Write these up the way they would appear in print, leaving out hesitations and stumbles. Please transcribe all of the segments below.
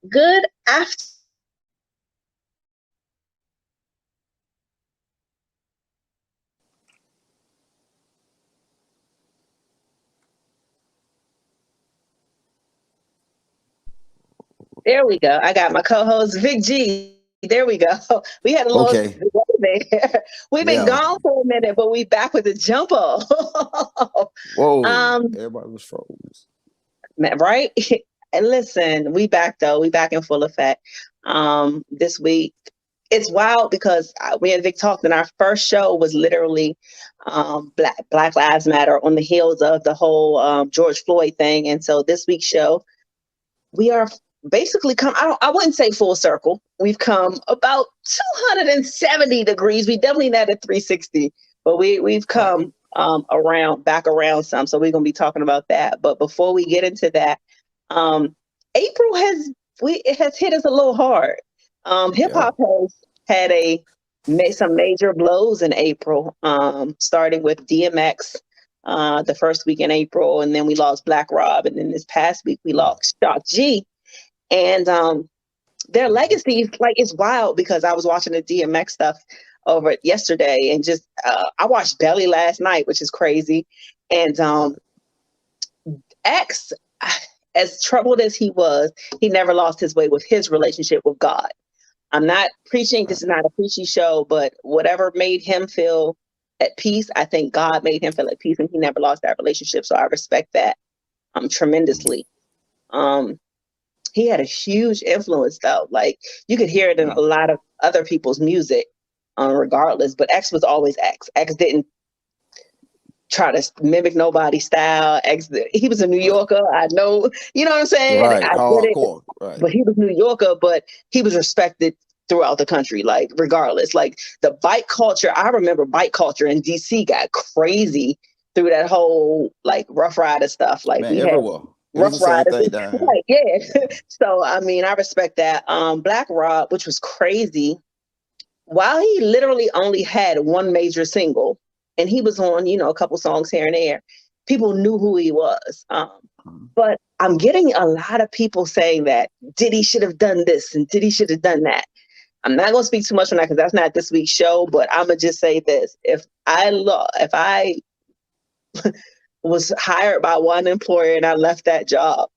Good afternoon. There we go. I got my co-host Vic G. There we go. We had a little Okay. delay there. We've been Yeah. gone for a minute, but we back with the jumpo. Whoa. Um, Everybody was froze. right? And listen, we back though. We back in full effect. This week, it's wild because we and Vic talked, and our first show was literally Black Lives Matter on the heels of the whole George Floyd thing. And so this week's show, we are basically I wouldn't say full circle. We've come about 270 degrees. We definitely not at 360, but we've come back around some. So we're gonna be talking about that. But before we get into that, April has hit us a little hard. Hip hop has had some major blows in April, starting with DMX the first week in April, and then we lost Black Rob, and then this past week we lost Shock G. And their legacy is it's wild because I was watching the DMX stuff over yesterday, and just I watched Belly last night, which is crazy. And X, as troubled as he was, he never lost his way with his relationship with God. I'm not preaching, this is not a preachy show, but whatever made him feel at peace, I think God made him feel at peace, and he never lost that relationship. So I respect that tremendously. He had a huge influence though. Like you could hear it in a lot of other people's music, regardless, but X was always X. X didn't try to mimic nobody's style. He was a New Yorker. I know, you know what I'm saying? Right. I get it. Right. But he was New Yorker, but he was respected throughout the country, like regardless. Like the bike culture, I remember bike culture in DC got crazy through that whole like Rough Rider stuff. Like we everywhere. had Rough Riders. Right, yeah. So I mean, I respect that. Black Rob, which was crazy, while he literally only had one major single, and he was on, a couple songs here and there, people knew who he was. But I'm getting a lot of people saying that Diddy should have done this and Diddy should have done that. I'm not going to speak too much on that because that's not this week's show, but I'm going to just say this. If I was hired by one employer and I left that job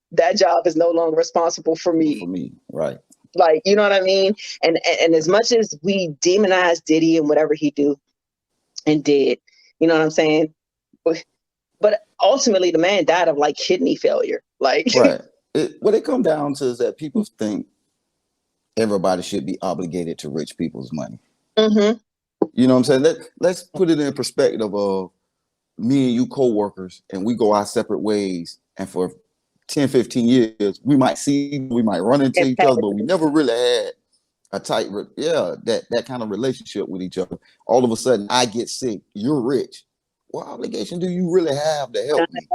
is no longer responsible for me. For me, right. Like, you know what I mean? And as much as we demonize Diddy and whatever he do and did, you know what I'm saying? But ultimately the man died of like kidney failure. Like right. What it comes down to is that people think everybody should be obligated to rich people's money. Mm-hmm. You know what I'm saying? Let's put it in perspective of me and you co-workers, and we go our separate ways, and for 10, 15 years, we might run into each other, but we never really had a tight, that kind of relationship with each other. All of a sudden, I get sick, you're rich. What obligation do you really have to help me?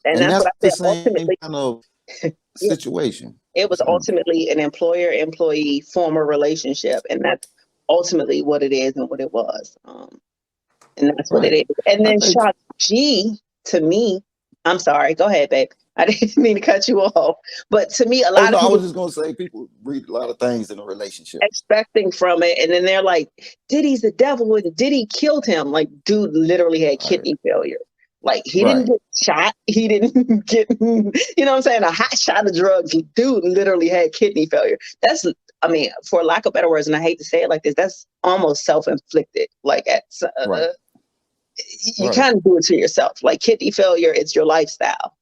And that's the same kind of situation. It was ultimately an employer-employee former relationship, and that's ultimately what it is and what it was. And that's what it is. And then Shock G, to me, I'm sorry, go ahead, babe. I didn't mean to cut you off. But to me, a lot of people, I was just going to say people read a lot of things in a relationship. Expecting from it. And then they're like, Diddy's the devil and Diddy killed him. Like, dude literally had kidney failure. Like, he didn't get shot. He didn't get, you know what I'm saying, a hot shot of drugs. Dude literally had kidney failure. That's, I mean, for lack of better words, and I hate to say it like this, that's almost self-inflicted. Like, you kind of do it to yourself. Like, kidney failure, it's your lifestyle.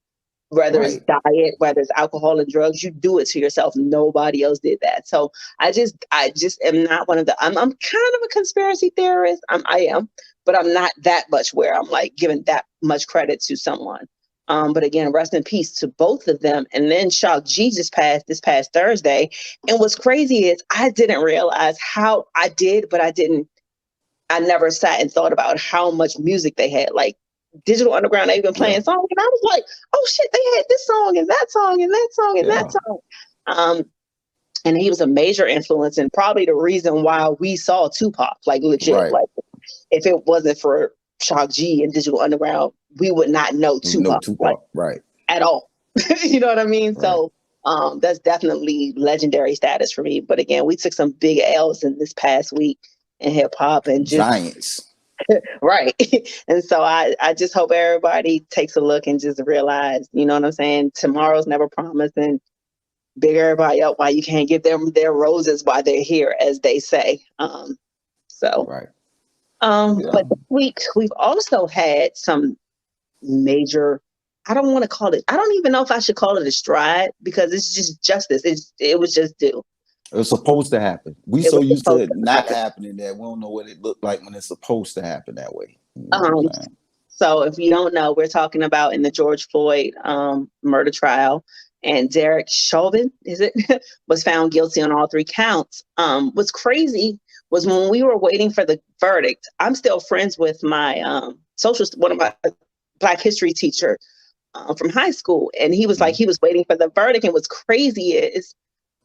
Whether it's diet, whether it's alcohol and drugs, you do it to yourself. Nobody else did that. So I just am not one of the, I'm kind of a conspiracy theorist. I am, but I'm not that much where I'm like giving that much credit to someone. But again, rest in peace to both of them. And then Shock G just passed this past Thursday. And what's crazy is I didn't realize how I did, but I never sat and thought about how much music they had. Like Digital Underground, they've been playing songs. And I was like, oh shit, they had this song and that song and that song and that song. And he was a major influence and probably the reason why we saw Tupac, like legit. Right. Like if it wasn't for Shock G and Digital Underground, we would not know Tupac, like, right, at all. You know what I mean? Right. So that's definitely legendary status for me. But again, we took some big L's in this past week in hip hop and just giants. Right. And so I just hope everybody takes a look and just realize, you know what I'm saying? Tomorrow's never promised, and big everybody up why you can't give them their roses while they're here, as they say. Right. But this week we've also had some major, I don't want to call it, I don't even know if I should call it a stride because it's just justice. It was just due. It was supposed to happen. We so used to it not happening that we don't know what it looked like when it's supposed to happen that way. You know so if you don't know, we're talking about in the George Floyd murder trial, and Derek Chauvin, is it, was found guilty on all 3 counts. What's crazy was when we were waiting for the verdict, I'm still friends with my one of my Black history teacher from high school. And he was like, he was waiting for the verdict. And what's crazy is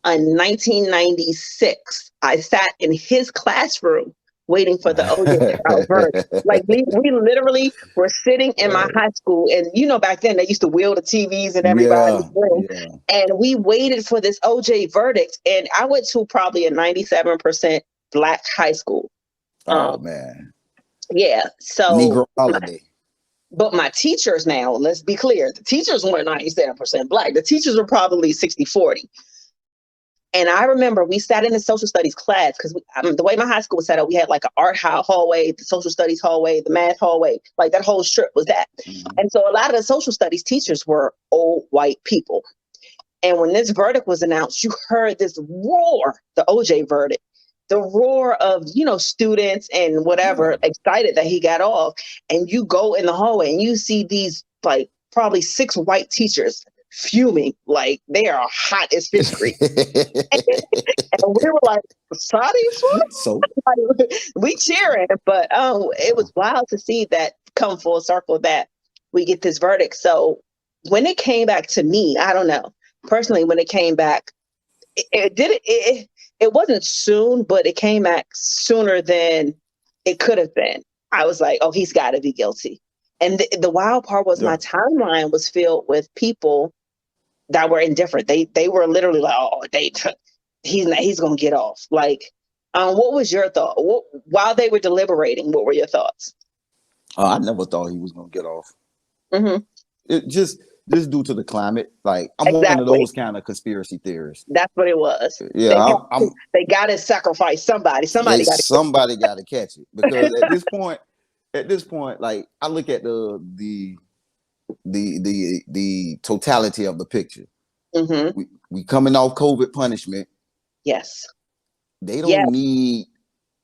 in 1996, I sat in his classroom waiting for the OJ trial verdict. Like we literally were sitting in my high school, and you know back then they used to wheel the TVs in everybody's room, and we waited for this OJ verdict. And I went to probably a 97% Black high school. Oh man, yeah. So Negro holiday. But my teachers now, let's be clear, the teachers weren't 97% Black. The teachers were probably 60-40. And I remember we sat in the social studies class because the way my high school was set up, we had like an art hallway, the social studies hallway, the math hallway, like that whole strip was that. And so a lot of the social studies teachers were old white people. And when this verdict was announced, you heard this roar, the OJ verdict, the roar of, you know, students and whatever, excited that he got off. And you go in the hallway and you see these like probably 6 white teachers fuming, like they are hot as fish grease. And we were like, sorry, so we cheering, but it was wild to see that come full circle that we get this verdict. So when it came back to me, I don't know, personally, when it came back, it wasn't soon, but it came back sooner than it could have been. I was like, oh, he's got to be guilty. And the wild part was my timeline was filled with people that were indifferent. They were literally like, oh, he's gonna get off. Like, what was your thought? While they were deliberating, what were your thoughts? I never thought he was gonna get off. It just due to the climate. Like I'm one of those kind of conspiracy theorists. That's what it was. Yeah, they got to sacrifice somebody. Somebody got to catch it, because at this point, like I look at the totality of the picture. We coming off COVID punishment. Yes. They don't need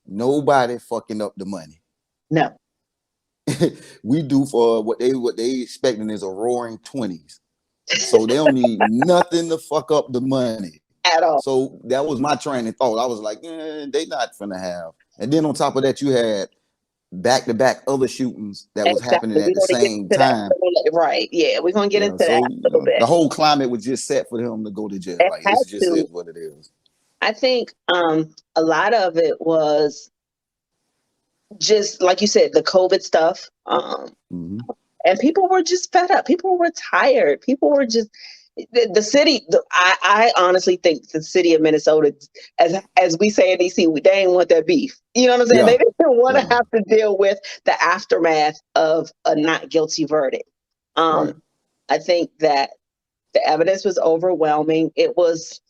nobody fucking up the money. No. We do for what they expecting is a roaring 20s. So they don't need nothing to fuck up the money at all. So that was my train of thought. I was like, they not finna have. And then on top of that, you had back-to-back other shootings that was happening at the same time. Right. Yeah, we're gonna get into that a little bit. The whole climate was just set for him to go to jail. Like it's just is what it is. I think a lot of it was just like you said, the COVID stuff. And people were just fed up. People were tired. People were just the city. I honestly think the city of Minnesota, as we say in DC, they didn't want that beef. You know what I'm saying? They didn't want to have to deal with the aftermath of a not guilty verdict. I think that the evidence was overwhelming. It was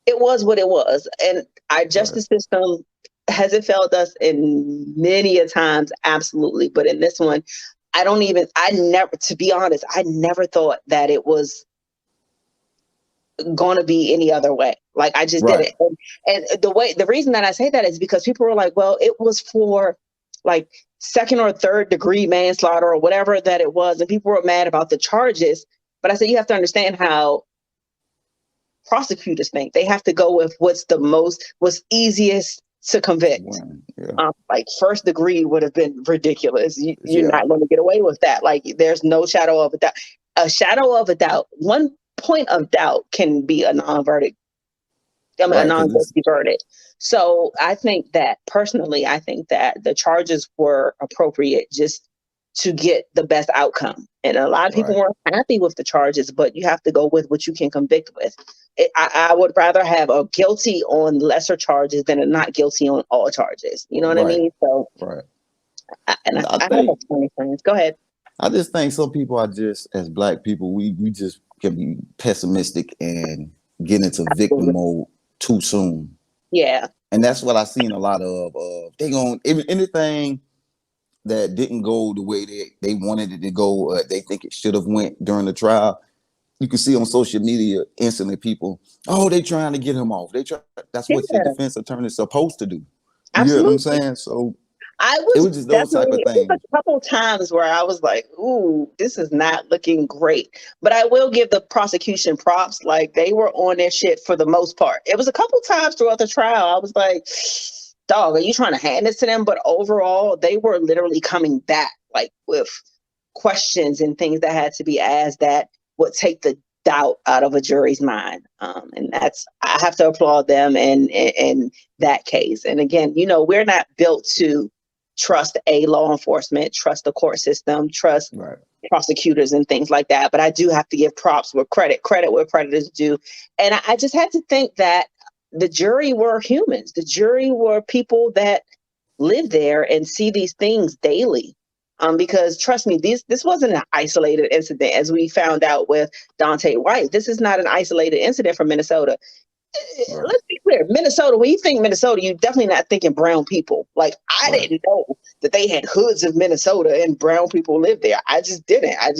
what it was, and our justice system has it failed us in many a times, absolutely. But in this one, to be honest, I never thought that it was going to be any other way. Like I just didn't. And the reason that I say that is because people were like, well, it was for like second or third degree manslaughter or whatever that it was, and people were mad about the charges. But I said, you have to understand how prosecutors think. They have to go with what's easiest to convict. Like first degree would have been ridiculous. You're not going to get away with that. Like there's no shadow of a doubt. A shadow of a doubt, one point of doubt can be a non-verdict. I mean, a non-guilty verdict. So I think that personally, I think that the charges were appropriate just to get the best outcome. And a lot of people weren't happy with the charges, but you have to go with what you can convict with. I would rather have a guilty on lesser charges than a not guilty on all charges. You know what I mean? So, I have a funny friends. Go ahead. I just think some people are just, as Black people, we just can be pessimistic and get into victim mode too soon. Yeah. And that's what I seen a lot of. They going anything that didn't go the way they wanted it to go, they think it should have went during the trial. You can see on social media instantly people, they trying to get him off. That's what the defense attorney is supposed to do. You Absolutely. Hear what I'm saying? So it was just those type of things. A couple times where I was like, ooh, this is not looking great. But I will give the prosecution props. Like they were on their shit for the most part. It was a couple times throughout the trial. I was like, dog, are you trying to hand this to them? But overall, they were literally coming back like with questions and things that had to be asked that would take the doubt out of a jury's mind. And I have to applaud them in that case. And again, we're not built to trust a law enforcement, trust the court system, trust prosecutors and things like that. But I do have to give props where credit where credit is due. And I just had to think that the jury were humans. The jury were people that live there and see these things daily. Because trust me, this wasn't an isolated incident, as we found out with Dante White. This is not an isolated incident from Minnesota. Let's be clear. Minnesota, when you think Minnesota, you're definitely not thinking brown people. Like, I didn't know that they had hoods of Minnesota and brown people lived there. I just didn't. I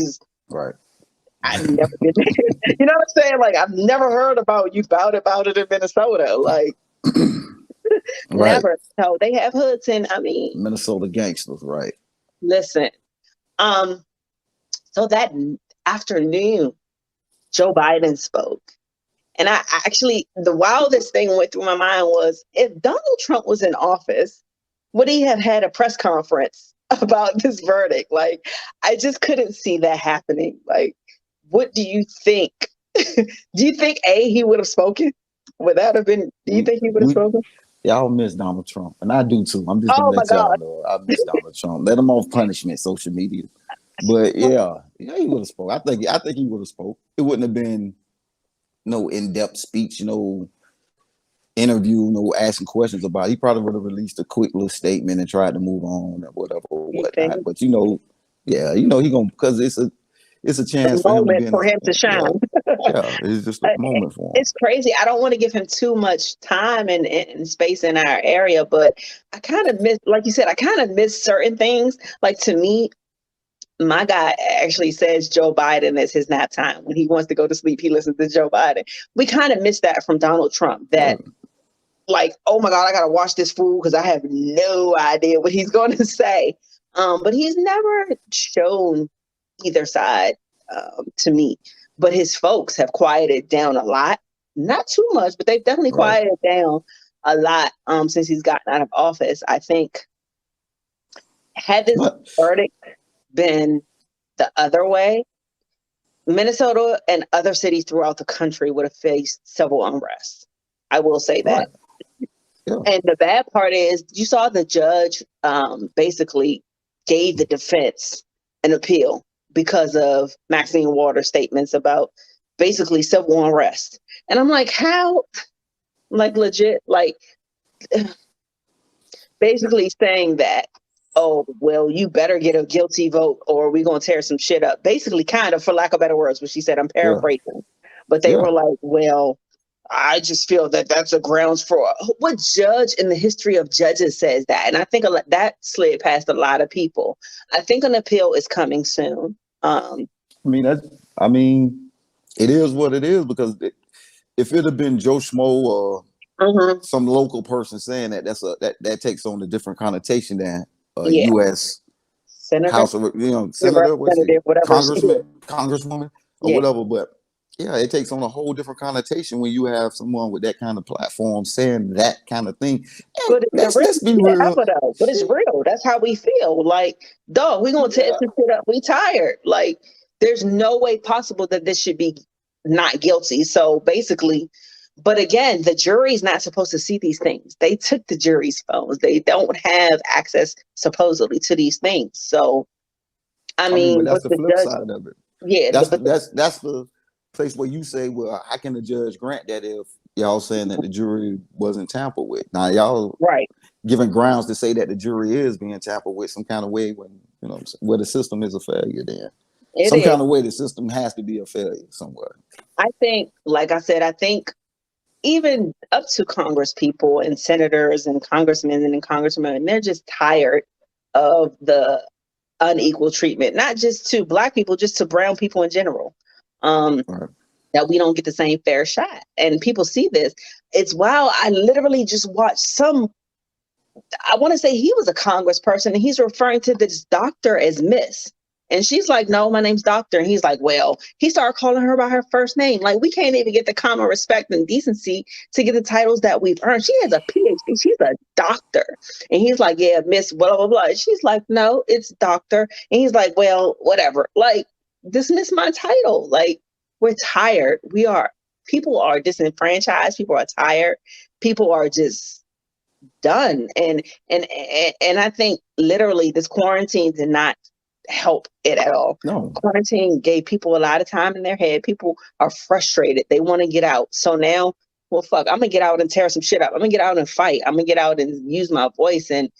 never did. You know what I'm saying? Like, I've never heard about it in Minnesota. Like, never. So they have hoods, and I mean, Minnesota gangsters, right? Listen, so that afternoon, Joe Biden spoke. And I actually, the wildest thing went through my mind was, if Donald Trump was in office, would he have had a press conference about this verdict? Like, I just couldn't see that happening. Like, what do you think? Do you think, he would have spoken? Would that have been, do you think he would have spoken? Y'all miss Donald Trump, and I do too. I'm just gonna let y'all know I miss Donald Trump. Let him off punishment, social media. But yeah, he would have spoke. I think he would have spoke. It wouldn't have been no in-depth speech, no interview, no asking questions about it. He probably would have released a quick little statement and tried to move on or whatever or whatnot. But he gonna, because it's a chance for him to shine. Yeah, it's just a moment for him. It's crazy. I don't want to give him too much time and space in our area, but I kind of miss, like you said, I kind of miss certain things. Like, to me, my guy actually says Joe Biden is his nap time. When he wants to go to sleep, he listens to Joe Biden. We kind of miss that from Donald Trump, that like, oh my God, I got to watch this fool because I have no idea what he's going to say. But he's never shown either side to me. But his folks have quieted down a lot. Not too much, but they've definitely quieted down a lot since he's gotten out of office. I think had this verdict been the other way, Minnesota and other cities throughout the country would have faced civil unrest. I will say that. Yeah. And the bad part is, you saw the judge basically gave the defense an appeal because of Maxine Waters' statements about basically civil unrest. And I'm like, how? Like, legit, like, basically saying that, oh, well, you better get a guilty vote or we're going to tear some shit up. Basically, kind of, for lack of better words, what she said. I'm paraphrasing. But they were like, well, I just feel that that's a grounds for what judge in the history of judges says that. And I think that slid past a lot of people. I think an appeal is coming soon. I mean, it is what it is, because if it had been Joe Schmo or some local person saying that, that takes on a different connotation than Yeah. U.S. Senator, House of, senator, what's it, representative, whatever. congresswoman, or Yeah. whatever. But yeah, it takes on a whole different connotation when you have someone with that kind of platform saying that kind of thing. And But let's be real. but it's real. That's how we feel. Like, dog, we're gonna tear Yeah. this shit up. We tired. Like, there's no way possible that this should be not guilty. So basically, but again, the jury's not supposed to see these things. They took the jury's phones. They don't have access supposedly to these things. So I I mean, but mean, that's what the the flip judge, side of it. yeah, That's but that's the place where you say, well, how can the judge grant that if y'all saying that the jury wasn't tampered with? Now y'all right. giving grounds to say that the jury is being tampered with some kind of way when where the system is a failure. Then It some is. kind of way the system has to be a failure somewhere. I think, like I said, I think even up to Congress people and senators and congressmen and congresswomen, they're just tired of the unequal treatment, not just to Black people, just to brown people in general. Right. That we don't get the same fair shot. And people see this. It's wow. I literally just watched I want to say he was a congressperson and he's referring to this doctor as Miss. And she's like, no, my name's Doctor. And he's like, well, he started calling her by her first name. Like, we can't even get the common respect and decency to get the titles that we've earned. She has a PhD. She's a doctor. And he's like, yeah, Miss, blah, blah, blah. And she's like, no, it's Doctor. And he's like, well, whatever. Like, dismiss my title. Like, we're tired. People are disenfranchised. People are tired. People are just done. And I think literally this quarantine did not help it at all. No. Quarantine gave people a lot of time in their head. People are frustrated. They want to get out. So now, well, fuck, I'm gonna get out and tear some shit up. I'm gonna get out and fight. I'm gonna get out and use my voice, and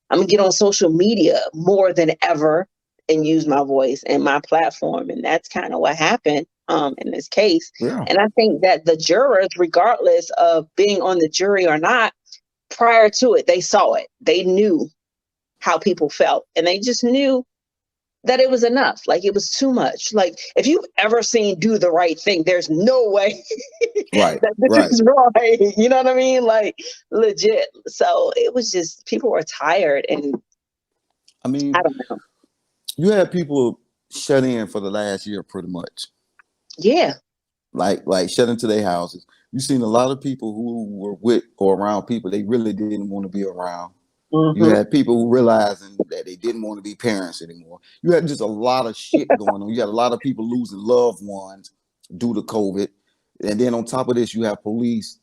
I'm gonna get on social media more than ever and use my voice and my platform. And that's kind of what happened in this case. Yeah. And I think that the jurors, regardless of being on the jury or not, prior to it, they saw it. They knew how people felt, and they just knew that it was enough. Like, it was too much. Like, if you've ever seen Do the Right Thing, there's no way Right. that this Right. is right. You know what I mean? Like, legit. So it was just, people were tired, and I mean, I don't know. you had people shut in for the last year pretty much. Yeah. Like shut into their houses. You've seen a lot of people who were with or around people they really didn't want to be around. Mm-hmm. You had people who realizing that they didn't want to be parents anymore. You had just a lot of shit going on. You had a lot of people losing loved ones due to COVID. And then on top of this, you have police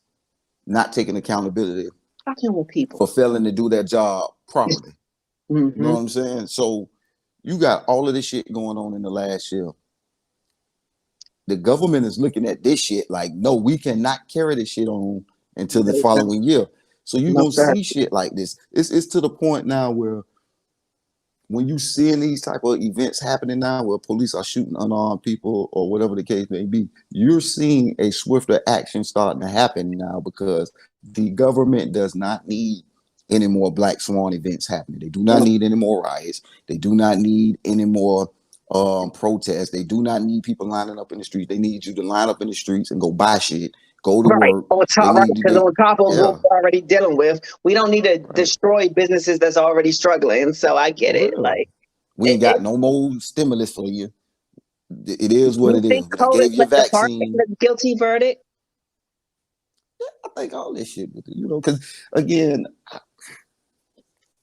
not taking accountability Talking with people. for failing to do their job properly. Mm-hmm. You know what I'm saying? So you got all of this shit going on in the last year. The government is looking at this shit like, no, we cannot carry this shit on until the following year. So you're going to see shit like this. It's to the point now where when you seeing these type of events happening now where police are shooting unarmed people or whatever the case may be, you're seeing a swifter action starting to happen now because the government does not need any more Black Swan events happening. They do not need any more riots. They do not need any more protests. They do not need people lining up in the streets. They need you to line up in the streets and go buy shit, go to work. On top, because on top of what we're already dealing with, we don't need to destroy businesses that's already struggling. So I get it. Like, we ain't got no more stimulus for you. It is what it is. Think I gave you a vaccine. The guilty verdict. I think all this shit, because again,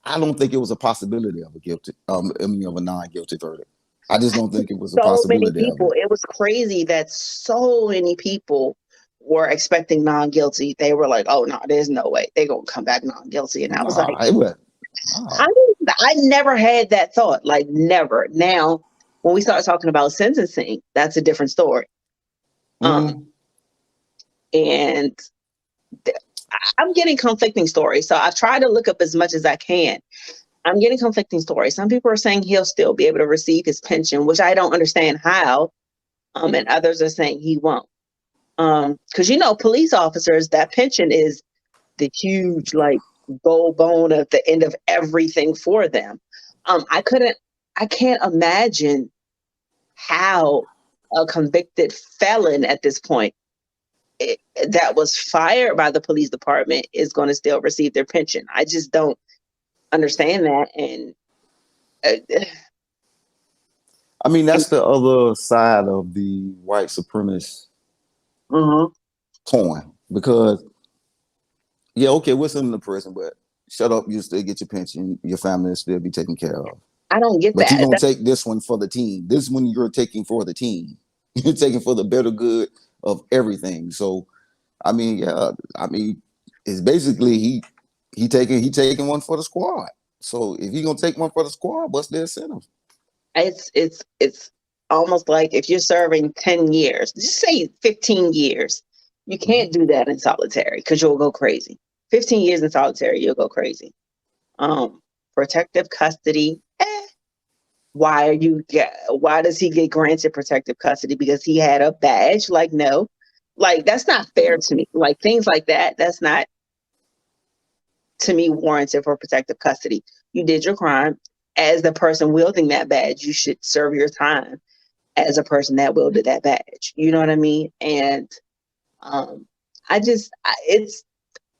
I don't think it was a possibility of a non-guilty verdict. I just don't think it was a possibility. So many people. It was crazy that so many people were expecting non-guilty. They were like, "Oh no, there's no way they're gonna come back non-guilty." And I was like, I never had that thought. Like, never. Now, when we start talking about sentencing, that's a different story. And I'm getting conflicting stories. So I've tried to look up as much as I can. I'm getting conflicting stories. Some people are saying he'll still be able to receive his pension, which I don't understand how. And others are saying he won't. Because, police officers, that pension is the huge, like, gold bone at the end of everything for them. I can't imagine how a convicted felon at this point that was fired by the police department is going to still receive their pension. I just don't understand that. And I mean, that's the other side of the white supremacist coin. Because, yeah, okay, we're sitting in the prison, but shut up, you still get your pension, your family will still be taken care of. I don't get But that. you're going to take this one for the team. This one you're taking for the team. You're taking for the better good of everything. So, I mean, yeah, I mean, it's basically he taking one for the squad. So if you're gonna take one for the squad, what's the incentive? It's almost like if you're serving 10 years, just say 15 years, you can't do that in solitary because you'll go crazy. 15 years in solitary, you'll go crazy. Protective custody. Why does he get granted protective custody? Because he had a badge? Like, no. Like, that's not fair to me. Like, things like that, that's not, to me, warranted for protective custody. You did your crime. As the person wielding that badge, you should serve your time as a person that wielded that badge. You know what I mean? And it's,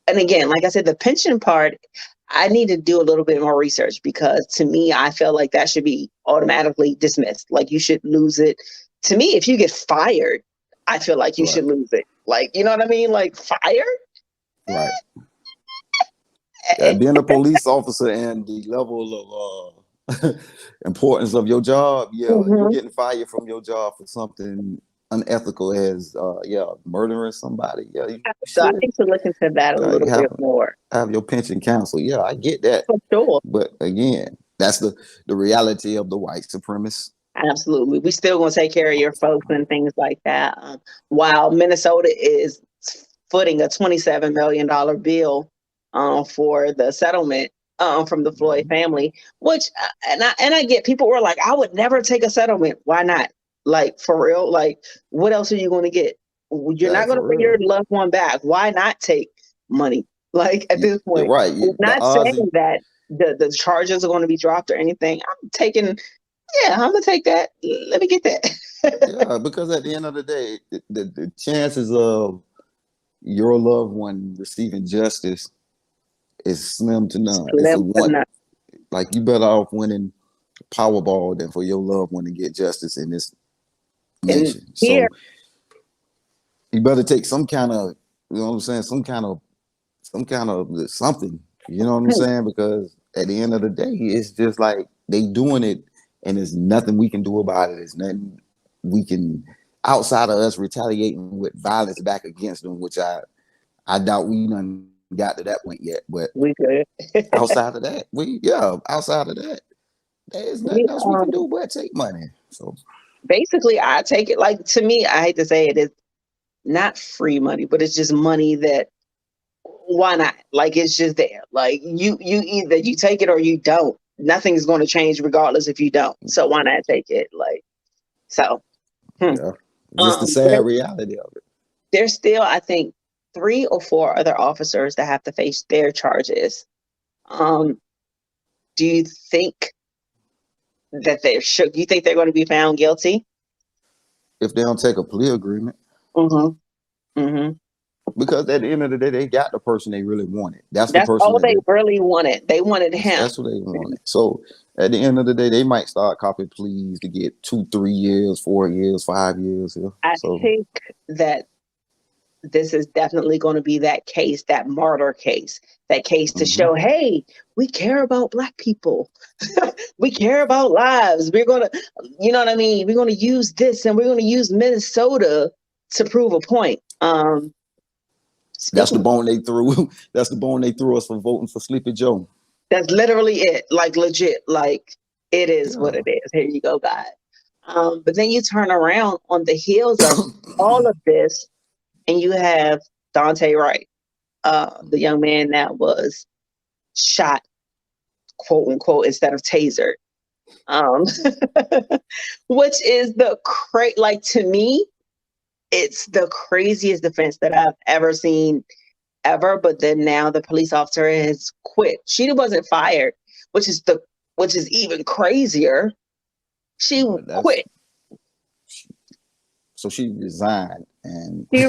and again, like I said, the pension part, I need to do a little bit more research, because to me, I feel like that should be automatically dismissed. Like, you should lose it. To me, if you get fired, I feel like you should lose it. Like, you know what I mean? Like, fired? Right. Being a police officer and the level of importance of your job, you getting fired from your job for something unethical as murdering somebody. Yeah, you So I should need to look into that a little bit more. have your pension counsel. Yeah, I get that. For sure. But again, that's the reality of the white supremacists. Absolutely. We still going to take care of your folks and things like that. While Minnesota is footing a $27 million bill for the settlement from the Floyd family, which, and I get, people were like, I would never take a settlement. Why not? Like, for real? Like, what else are you going to get? You're not going to bring your loved one back. Why not take money? Like, at this point, right. I'm not saying that the charges are going to be dropped or anything. I'm going to take that. Let me get that. Yeah, because at the end of the day, the chances of your loved one receiving justice is slim to none. Like, you better off winning Powerball than for your loved one to get justice in this nation. So you better take some kind of, you know what I'm saying, some kind of something, you know what I'm saying? Because at the end of the day, it's just like they doing it, and there's nothing we can do about it. There's nothing we can, outside of us retaliating with violence back against them, which I doubt we done got to that point yet. But we could. outside of that, there's nothing else we can do but take money. So basically, I take it, like, to me, I hate to say it, it's not free money, but it's just money that, why not? Like, it's just there. Like, you either you take it or you don't. Nothing's going to change regardless if you don't. So why not take it? Like, so. Yeah, just the sad reality of it. There's still, I think, 3 or 4 other officers that have to face their charges. Do you think that do you think they're going to be found guilty? If they don't take a plea agreement. Because at the end of the day, they got the person they really wanted. That's the person all they really wanted. They wanted him. That's what they wanted. So at the end of the day, they might start copying pleas to get 2, 3 years, 4 years, 5 years. Yeah. I think that this is definitely going to be that case, that martyr case, that case to show, hey, we care about Black people. We care about lives. We're going to, you know what I mean? We're going to use this, and we're going to use Minnesota to prove a point. That's the bone they threw. That's the bone they threw us for voting for Sleepy Joe. That's literally it. Like, legit. Like, it is what it is. Here you go, God. But then you turn around on the heels of all of this, and you have Dante Wright, the young man that was shot, quote unquote, instead of tasered. Which is like, to me, it's the craziest defense that I've ever seen ever. But then now the police officer has quit. She wasn't fired, which is even crazier. She quit. So she resigned, and she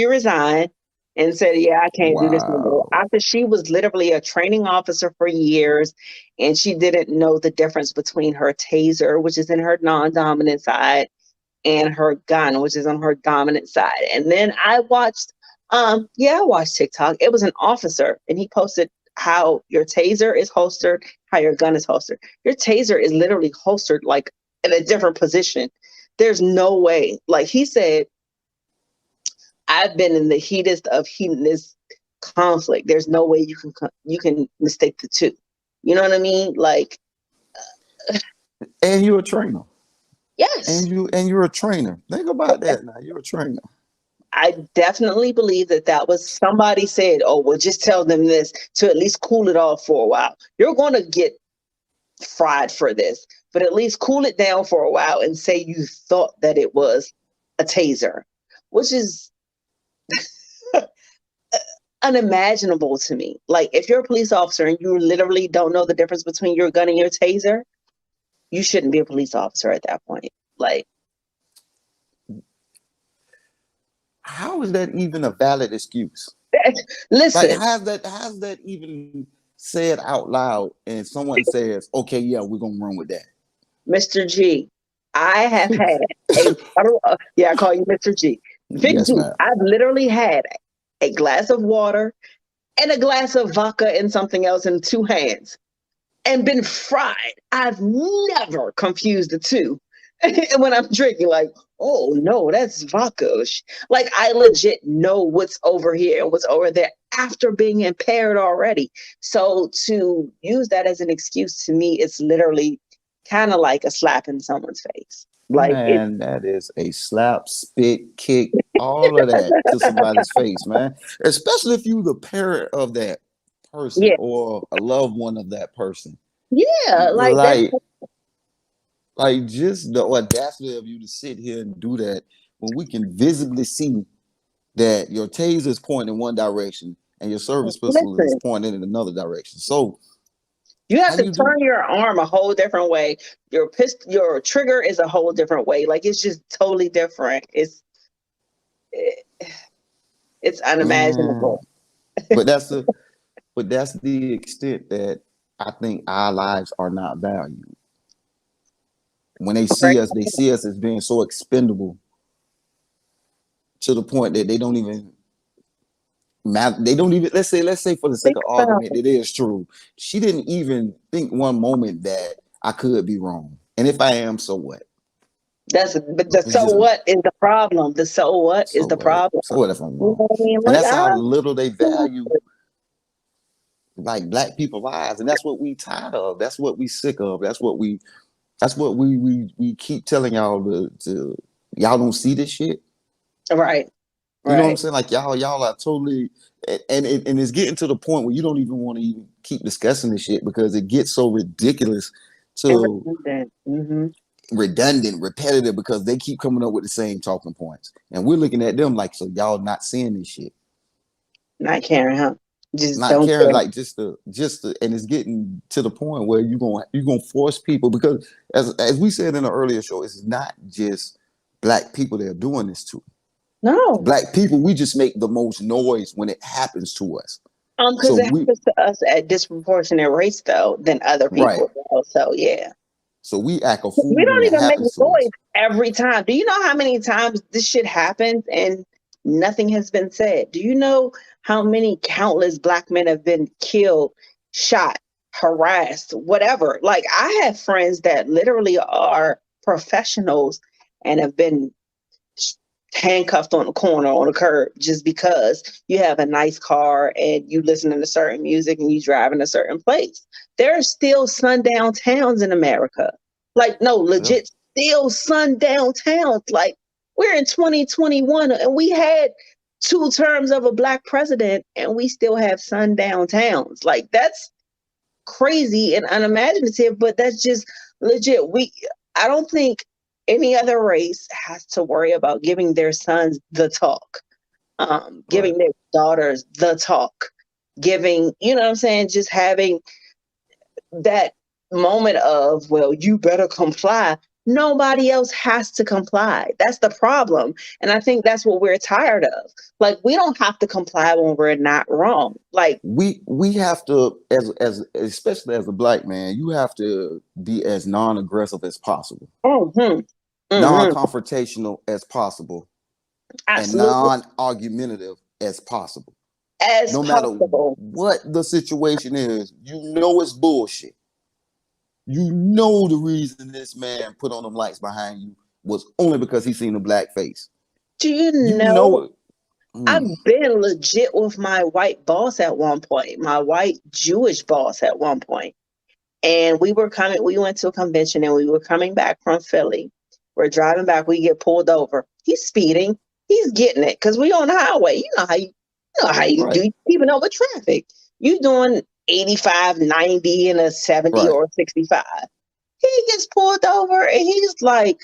resigned. and said, yeah, I can't do this no more. Wow. After she was literally a training officer for years, and she didn't know the difference between her taser, which is in her non-dominant side, and her gun, which is on her dominant side. And then I watched, I watched TikTok. It was an officer, and he posted how your taser is holstered, how your gun is holstered. Your taser is literally holstered like in a different position. There's no way. Like he said, I've been in the heatest of heatedness conflict. There's no way you can mistake the two. You know what I mean? Like, And you're a trainer. yes. And you're a trainer. Think about that now. You're a trainer. I definitely believe that was somebody said, oh, well, just tell them this to at least cool it off for a while. You're going to get fried for this, but at least cool it down for a while and say you thought that it was a taser, which is unimaginable to me. Like, if you're a police officer and you literally don't know the difference between your gun and your taser, you shouldn't be a police officer at that point. Like, how is that even a valid excuse? listen, Like, how's that even said out loud? And someone says, "Okay, yeah, we're gonna run with that." Mr. G, I have had a bottle of, yeah, I call you Mr. G. Vic Yes, G, ma'am. I've literally had a glass of water and a glass of vodka and something else in two hands and been fried. I've never confused the two. And when I'm drinking, like, oh no, that's vodka. Like, I legit know what's over here and what's over there after being impaired already. So to use that as an excuse to me, it's literally kind of like a slap in someone's face. Like it, Man, that is a slap, spit, kick, all of that to somebody's face, man. Especially if you the parent of that person yeah, or a loved one of that person. yeah, like that. Like, like just the audacity of you to sit here and do that when we can visibly see that your taser is pointing in one direction and your service pistol is Listen, pointing in another direction. So you how have to you do? turn your arm a whole different way. Your trigger is a whole different way. Like, it's just totally different. It's Man, unimaginable. but that's the extent that I think our lives are not valued. When Right? they see us as being so expendable to the point that they don't even matter. They don't even let's say for the sake Think of about argument, it is true. She didn't even think one moment that I could be wrong. And if I am, so what? but the It's so just what is the problem? The so what is so the what? problem? So what if I'm You know wrong? what I mean? And Like, that's I how don't little they know. value like black people lives. And that's what we tired of. That's what we sick of. That's what we keep telling y'all to y'all don't see this shit. Right, You know what I'm right. saying? Like y'all are totally and it's getting to the point where you don't even want to even keep discussing this shit because it gets so ridiculous And to redundant. Mm-hmm. redundant, repetitive because they keep coming up with the same talking points. And we're looking at them like, so y'all not seeing this shit. Not caring, huh? Just Not don't caring, care. like and it's getting to the point where you're gonna force people because as we said in the earlier show, it's not just black people that are doing this to. No. Black people, we just make the most noise when it happens to us. Because So it we happens to us at disproportionate rates though than other right. people. So yeah. So we act a We fool when don't it even make happens to noise us. every time. Do you know how many times this shit happens and nothing has been said? Do you know how many countless black men have been killed, shot, harassed, whatever? Like, I have friends that literally are professionals and have been handcuffed on the corner on a curb just because you have a nice car and you listening to certain music and you drive in a certain place. There are still sundown towns in America. Like, no, Yeah. legit still sundown towns. Like, we're in 2021 and we had two terms of a black president and we still have sundown towns. Like, that's crazy and unimaginative, but that's just legit. I don't think any other race has to worry about giving their sons the talk, Right. giving their daughters the talk, giving, you know what I'm saying, just having that moment of, well, you better comply. nobody else has to comply. That's the problem. And I think that's what we're tired of. Like, we don't have to comply when we're not wrong. Like, we have to, as especially as a black man, you have to be as non-aggressive as possible, mm-hmm, mm-hmm, non-confrontational as possible, and absolutely, non-argumentative as possible. as No matter possible. what the situation is, you know it's bullshit. You know the reason this man put on them lights behind you was only because he seen a black face. Do you You know? know it. I've been legit with my white boss at one point, my white Jewish boss at one point. And we went to a convention and we were coming back from Philly. We're driving back, we get pulled over. He's speeding. He's getting it because we on the highway. You know how you do, Right, keeping up with traffic. You doing 85, 90 and a 70 right, or 65. He gets pulled over and he's like,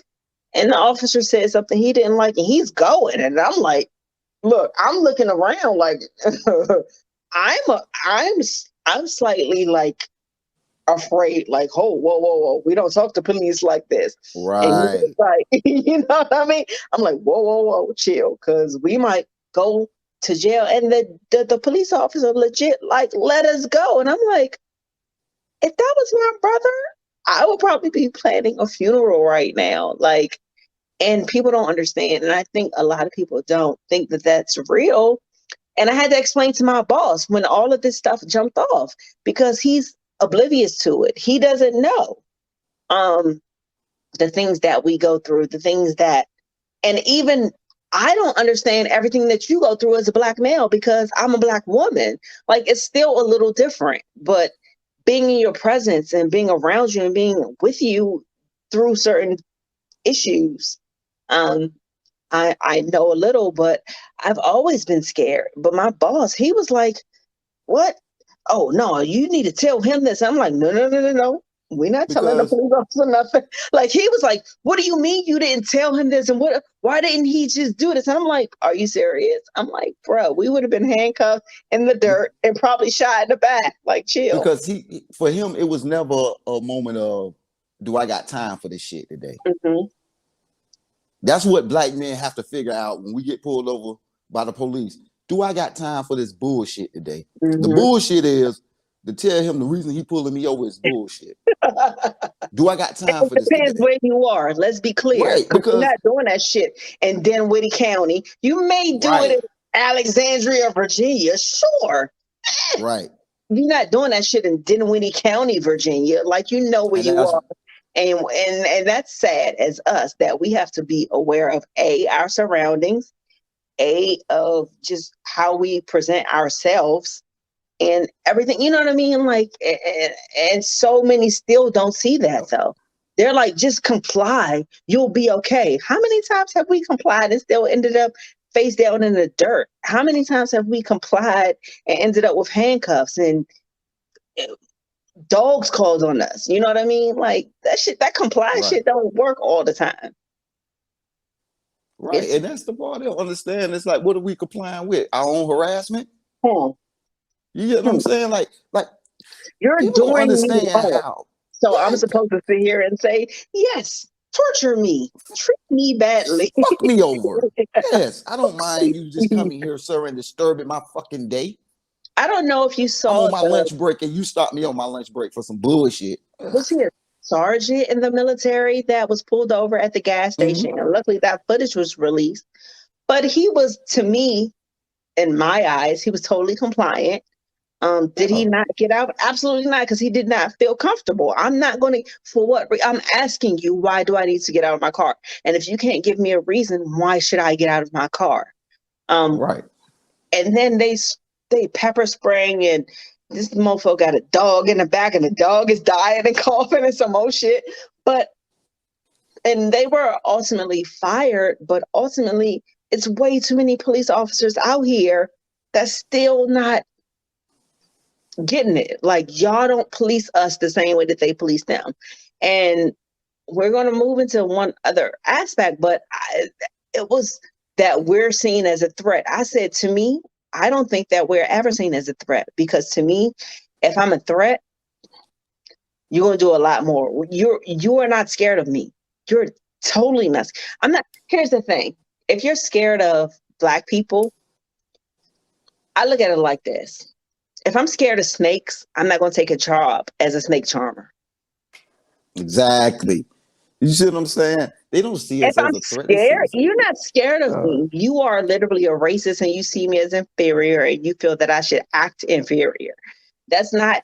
and the officer said something he didn't like, and he's going. And I'm like, look, I'm looking around like I'm slightly like afraid, like, oh, whoa, we don't talk to police like this. And he was right. like, you know what I mean? I'm like, whoa, chill, because we might go to jail. And the police officer legit like let us go. And I'm like, if that was my brother, I would probably be planning a funeral right now. Like, and people don't understand. And I think a lot of people don't think that that's real. And I had to explain to my boss when all of this stuff jumped off because he's oblivious to it. He doesn't know um, the things that we go through, the things that, and even I don't understand everything that you go through as a black male because I'm a black woman. Like, it's still a little different, but being in your presence and being around you and being with you through certain issues, um, I know a little, but I've always been scared. But my boss, he was like, "What? Oh no, you need to tell him this." I'm like, "No. We're not telling the Because police officer nothing." Like, he was like, "What do you mean you didn't tell him this? And why didn't he just do this?" And I'm like, "Are you serious?" I'm like, "Bro, we would have been handcuffed in the dirt and probably shot in the back. Like, chill." because for him it was never a moment of, do I got time for this shit today? Mm-hmm. That's what black men have to figure out when we get pulled over by the police. Do I got time for this bullshit today? The Mm-hmm. bullshit is to tell him the reason he pulling me over is bullshit. Do I got time It for this depends today? where you are. Let's be clear, Right, because you're because not doing that shit in Dinwiddie County. You may do it right, in Alexandria, Virginia, sure. right. You're not doing that shit in Dinwiddie County, Virginia. Like, you know where And you that's are. And that's sad as us that we have to be aware of our surroundings, of just how we present ourselves and everything. You know what I mean? Like, and so many still don't see that though. They're like, just comply, you'll be okay. How many times have we complied and still ended up face down in the dirt? How many times have we complied and ended up with handcuffs and dogs called on us? You know what I mean? Like, that comply right. shit don't work all the time. Right. It's And that's the part they'll understand. It's like, what are we complying with? Our own harassment? hmm, You get what hmm. I'm saying? Like You're people don't doing me understand wrong. how. So I'm Right. supposed to sit here and say, yes, torture me, treat me badly. Fuck me over. Yes, I don't mind you just coming here, sir, and disturbing my fucking day. I don't know if you I'm saw on my lunch break and you stop me on my lunch break for some bullshit. was he a sergeant in the military that was pulled over at the gas Mm-hmm. station? And luckily that footage was released. But he was, to me, in my eyes, he was totally compliant. Did he Yeah. not get out? Absolutely not, because he did not feel comfortable. I'm not going to, for what? I'm asking you, why do I need to get out of my car? And if you can't give me a reason, why should I get out of my car? Um, Right. and then they pepper spraying, and this mofo got a dog in the back, and the dog is dying and coughing and some more shit. But and they were ultimately fired, but ultimately it's way too many police officers out here that's still not getting it. Like, y'all don't police us the same way that they police them. And we're going to move into one other aspect, but it was that we're seen as a threat. I said, to me, I don't think that we're ever seen as a threat, because to me, if I'm a threat, you're going to do a lot more. You are not scared of me. you're totally messed. I'm not. Here's the thing: if you're scared of Black people, I look at it like this: if I'm scared of snakes, I'm not going to take a job as a snake charmer. Exactly. You see what I'm saying? They don't see If us as I'm a threat. They see scared, us. you're not scared of me. You are literally a racist and you see me as inferior and you feel that I should act inferior. That's not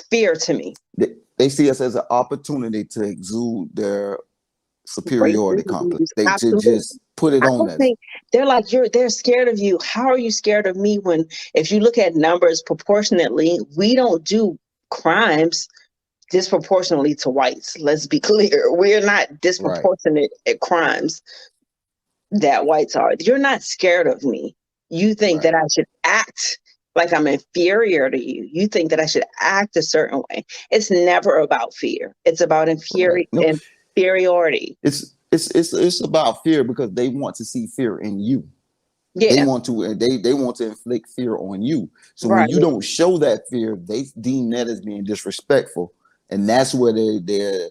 fear to me. They see us as an opportunity to exude their superiority complex. Racist, They to absolutely. just put it I on don't us. think they're like they're scared of you. How are you scared of me when if you look at numbers proportionately, we don't do crimes disproportionately to whites. Let's be clear. We're not Right. disproportionate at crimes that whites are. You're not scared of me. You think that Right. I should act like I'm inferior to you. You think that I should act a certain way. It's never about fear. It's about Right. No, inferiority. it's about fear because they want to see fear in you. They Yeah, want to they want to inflict fear on you. So when right. you don't show that fear, they deem that as being disrespectful, and that's where their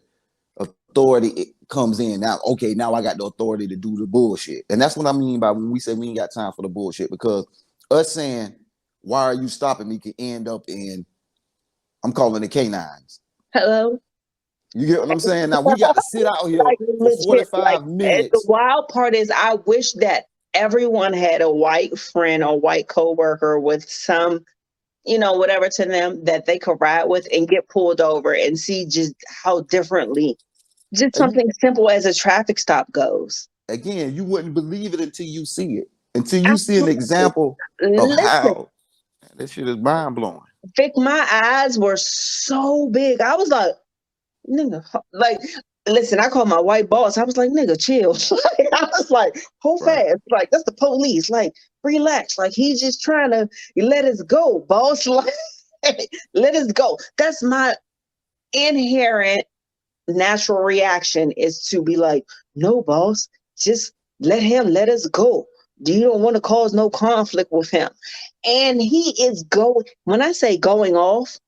authority comes in. Now, okay, now I got the authority to do the bullshit, and that's what I mean by when we say we ain't got time for the bullshit. Because us saying why are you stopping me can end up in I'm calling the canines. Hello. You get what I'm saying? Now we got to sit out here Like for legit. Like 45 the minutes. wild part is, I wish that everyone had a white friend or white coworker with some, whatever to them that they could ride with and get pulled over and see just how differently just And you something simple as a traffic stop goes. again, you wouldn't believe it until you see it. Until you see an Absolutely. example of Listen, how this shit is mind blowing. Vic, my eyes were so big. I was like, nigga, like, listen, I called my white boss. I was like, nigga, chill. Like, I was like, hold Right. fast. Like, that's the police. Like, relax. Like, he's just trying to let us go, boss. Like, let us go. That's my inherent natural reaction is to be like, no, boss, just let us go. You don't want to cause no conflict with him. And he is going, when I say going off,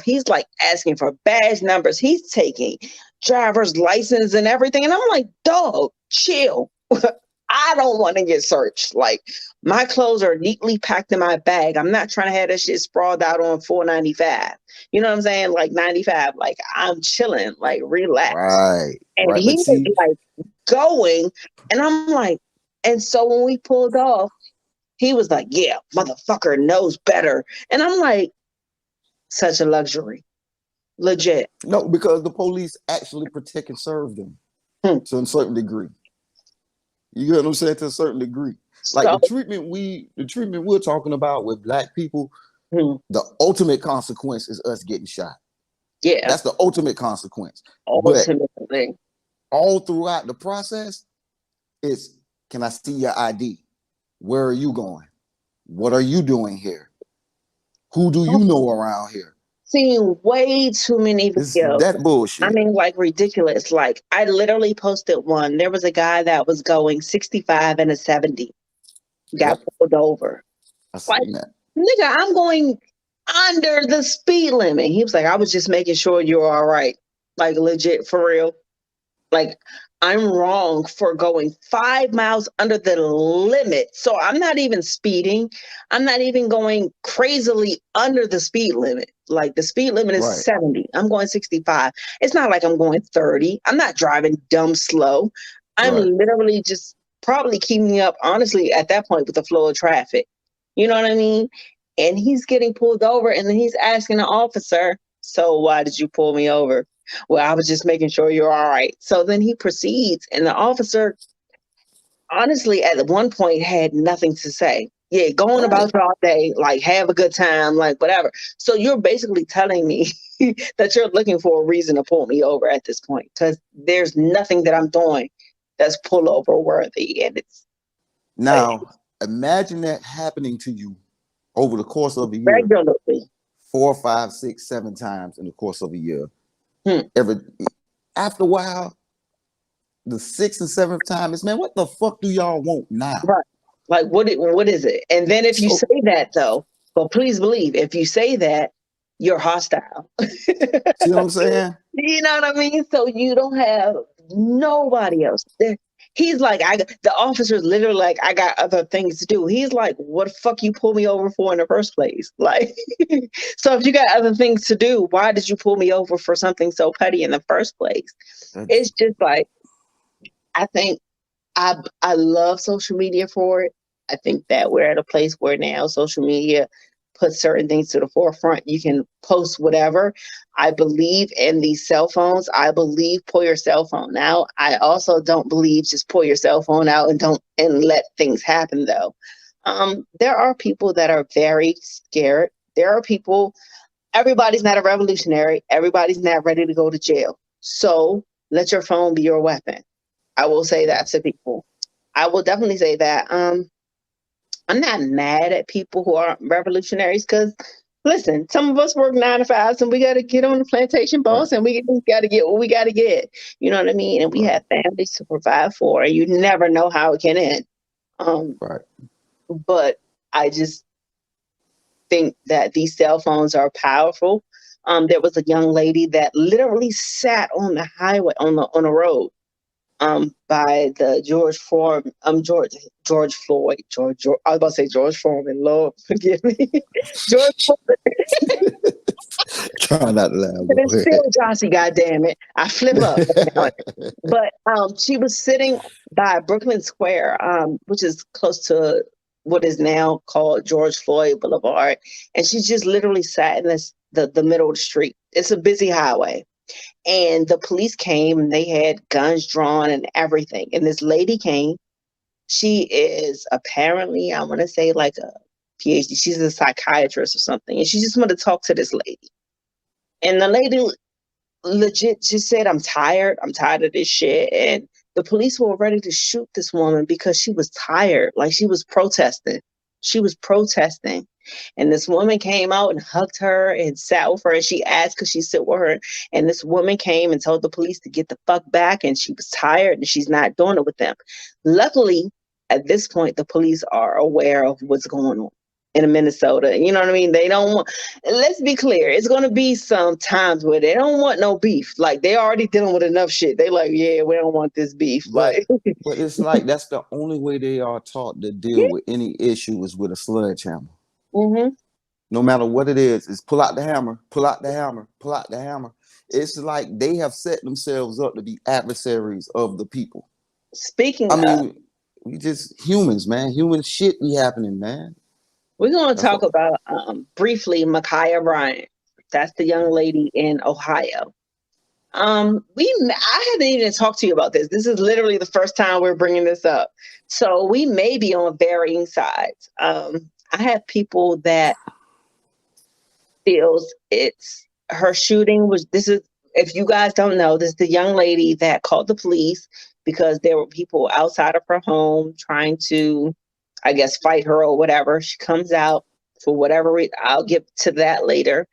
he's like asking for badge numbers. He's taking driver's license and everything. And I'm like, dog, chill. I don't want to get searched. Like, my clothes are neatly packed in my bag. I'm not trying to have that shit sprawled out on 495. You know what I'm saying? Like 95. Like, I'm chilling, like, relax. Right. And Right. he But was see, like going, and I'm like, and so when we pulled off, he was like, yeah, motherfucker knows better. And I'm like, such a luxury. Legit. no, because the police actually protect and serve them Hmm. to a certain degree. You get what I'm saying? To a certain degree. Like So, the treatment we're talking about with black people, the ultimate consequence is us getting shot. yeah, That's the ultimate consequence. But ultimately. all throughout the process, it's can I see your ID? Where are you going? What are you doing here? Who do you know around here? Seen way too many It's videos. that I bullshit. mean, like, ridiculous. Like, I literally posted one. There was a guy that was going 65 and a 70, got Yep, pulled over. I Like, seen that. nigga, I'm going under the speed limit. He was like, I was just making sure you're all right. Like, legit, for real. Like, I'm wrong for going 5 miles under the limit. So I'm not even speeding. I'm not even going crazily under the speed limit. Like, the speed limit is Right, 70. I'm going 65. It's not like I'm going 30. I'm not driving dumb slow. I'm right. literally just probably keeping up, honestly, at that point with the flow of traffic. You know what I mean? And he's getting pulled over, and then he's asking the officer, so why did you pull me over? Well, I was just making sure you're all right. So then he proceeds, and the officer, honestly, at one point had nothing to say. Yeah, going Right. about your day, like, have a good time, like, whatever. So you're basically telling me that you're looking for a reason to pull me over at this point, because there's nothing that I'm doing that's pullover worthy. And it's Now, imagine that happening to you over the course of a year, regularly. 4, 5, 6, 7 times in the course of a year. Hmm. Every after a while, the sixth and seventh time is man, what the fuck do y'all want now? Right. Like, what is it? And then if you So say that, though, but please believe, if you say that, you're hostile. See what I'm saying? You know what I mean? So you don't have nobody else there. He's like, the officer's literally like, I got other things to do. He's like, what the fuck you pull me over for in the first place? Like, so if you got other things to do, why did you pull me over for something so petty in the first place? It's just like, I think I love social media for it. I think that we're at a place where now social media puts certain things to the forefront. You can post whatever. I believe in these cell phones. I believe pull your cell phone out. I also don't believe just pull your cell phone out and let things happen though. There are people that are very scared. There are people, everybody's not a revolutionary. Everybody's not ready to go to jail. So let your phone be your weapon. I will say that to people. I will definitely say that. I'm not mad at people who aren't revolutionaries because, listen, some of us work 9 to 5, and we got to get on the plantation boss, and we got to get what we got to get. You know what I mean? And we have families to provide for, and you never know how it can end. But I just think that these cell phones are powerful. There was a young lady that literally sat on the highway on the road. By the George Floyd, I was about to say George Foreman, Lord forgive me. George Foreman. Try not to laugh. It's still Jossie, goddamn it. I flip up. But she was sitting by Brooklyn Square, which is close to what is now called George Floyd Boulevard. And she just literally sat in the middle of the street. It's a busy highway. And the police came and they had guns drawn and everything. And this lady came. She is apparently, I want to say like a PhD. She's a psychiatrist or something. And she just wanted to talk to this lady. And the lady legit just said, I'm tired. I'm tired of this shit. And the police were ready to shoot this woman because she was tired. Like she was protesting. She was protesting. And this woman came out and hugged her and sat with her. And she asked, could she sit with her? And this woman came and told the police to get the fuck back. And she was tired and she's not doing it with them. Luckily, at this point, the police are aware of what's going on in Minnesota. You know what I mean? They don't want, let's be clear, it's going to be some times where they don't want no beef. Like they're already dealing with enough shit. They like, yeah, we don't want this beef. But it's like, that's the only way they are taught to deal with any issue is with a sledgehammer. Mm-hmm. No matter what it is pull out the hammer, pull out the hammer, pull out the hammer. It's like they have set themselves up to be adversaries of the people. I mean, we just humans, man. Human shit be happening, man. We're going to talk about briefly Ma'Khia Bryant. That's the young lady in Ohio. I haven't even talked to you about this. This is literally the first time we're bringing this up. So we may be on varying sides. I have people that feels it's her shooting was, this is, if you guys don't know, this is the young lady that called the police because there were people outside of her home trying to, I guess, fight her or whatever. She comes out for whatever reason. I'll get to that later.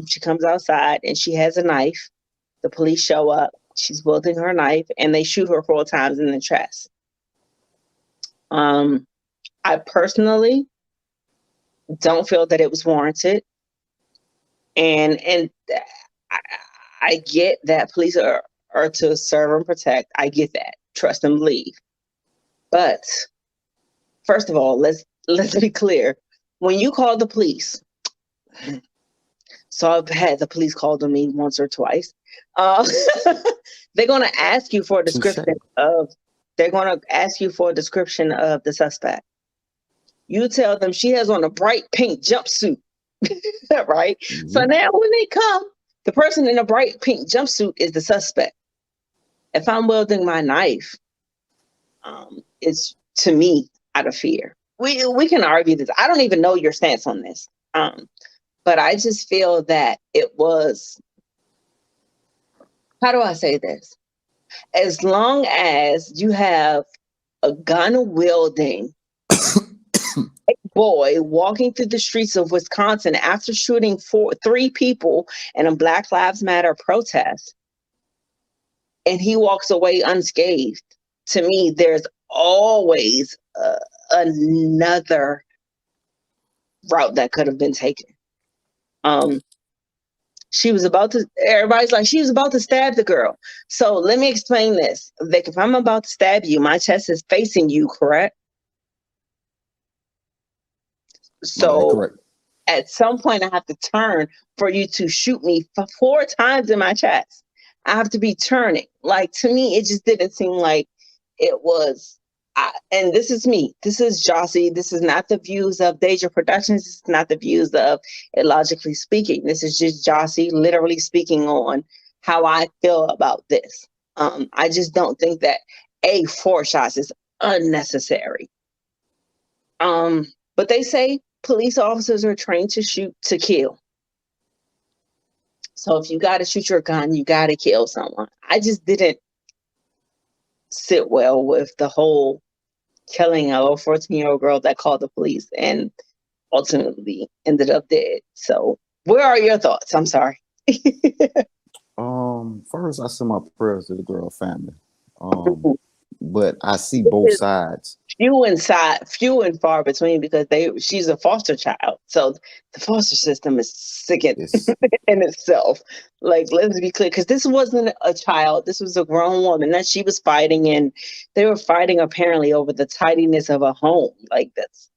She comes outside and she has a knife. The police show up. She's wielding her knife and they shoot her 4 times in the chest. I personally don't feel that it was warranted. And I get that police are to serve and protect. I get that. Trust and believe. But first of all, let's be clear. When you call the police, so I've had the police called on me once or twice. They're going to ask you for a description of. They're going to ask you for a description of the suspect. You tell them she has on a bright pink jumpsuit, right? Mm-hmm. So now when they come, the person in a bright pink jumpsuit is the suspect. If I'm wielding my knife, it's to me out of fear. We can argue this. I don't even know your stance on this. But I just feel that it was, how do I say this? As long as you have a gun wielding boy walking through the streets of Wisconsin after shooting 3 people in a Black Lives Matter protest, and he walks away unscathed, to me, there's always another route that could have been taken. She was about to, everybody's like, she was about to stab the girl. So let me explain this. Vic, if I'm about to stab you, my chest is facing you, correct? No, that's So correct. at some point, I have to turn for you to shoot me 4 times in my chest. I have to be turning. Like, to me, it just didn't seem like it was. And this is me. This is Jossie. This is not the views of Deja Productions. This is not the views of Illogically Speaking. This is just Jossie literally speaking on how I feel about this. I just don't think that 4 shots is unnecessary. But they say police officers are trained to shoot to kill. So if you got to shoot your gun, you got to kill someone. I just didn't sit well with the whole killing a 14-year-old girl that called the police and ultimately ended up dead. So where are your thoughts? I'm sorry. First I send my prayers to the girl family. But I see both sides. Few and far between, because she's a foster child. So the foster system is sick in itself. Like, let's be clear, because this wasn't a child. This was a grown woman that she was fighting, and they were fighting apparently over the tidiness of a home. Like, that's.